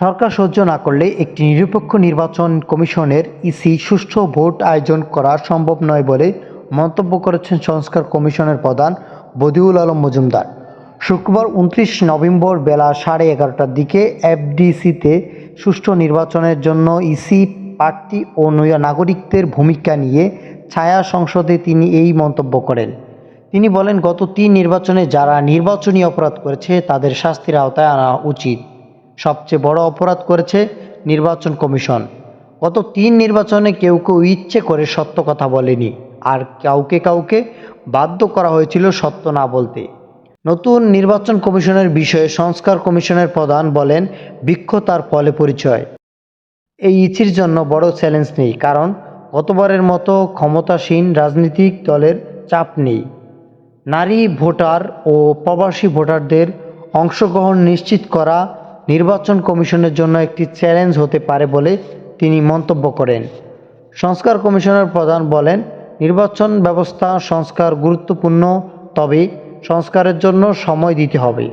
সরকার সহ্য না করলে একটি নিরপেক্ষ নির্বাচন কমিশনের সুষ্ঠু ভোট আয়োজন করা সম্ভব নয় বলে মন্তব্য করেছেন সংস্কার কমিশনের প্রধান বদিউল আলম মজুমদার। শুক্রবার 29 নভেম্বর বেলা 11:30টার দিকে এফডিসিতে সুষ্ঠু নির্বাচনের জন্য প্রার্থী ও নাগরিকদের ভূমিকা নিয়ে ছায়া সংসদে তিনি এই মন্তব্য করেন। তিনি বলেন, গত 3 নির্বাচনে যারা নির্বাচনী অপরাধ করেছে তাদের শাস্তির আওতায় আনা উচিত। সবচেয়ে বড় অপরাধ করেছে নির্বাচন কমিশন। গত 3 নির্বাচনে কেউ ইচ্ছে করে সত্য কথা বলেনি, আর কাউকে বাধ্য করা হয়েছিল সত্য না বলতে। নতুন নির্বাচন কমিশনের বিষয়ে সংস্কার কমিশনের প্রধান বলেন, বৃক্ষ তার ফলে পরিচয়। এই ইসির জন্য বড় চ্যালেঞ্জ নেই, কারণ গতবারের মতো ক্ষমতাসীন রাজনৈতিক দলের চাপ নেই। নারী ভোটার ও প্রবাসী ভোটারদের অংশগ্রহণ নিশ্চিত করা নির্বাচন কমিশনের জন্য একটি চ্যালেঞ্জ হতে পারে বলে তিনি মন্তব্য করেন। সংস্কার কমিশনের প্রধান বলেন, নির্বাচন ব্যবস্থা সংস্কার গুরুত্বপূর্ণ, তবে সংস্কারের জন্য সময় দিতে হবে।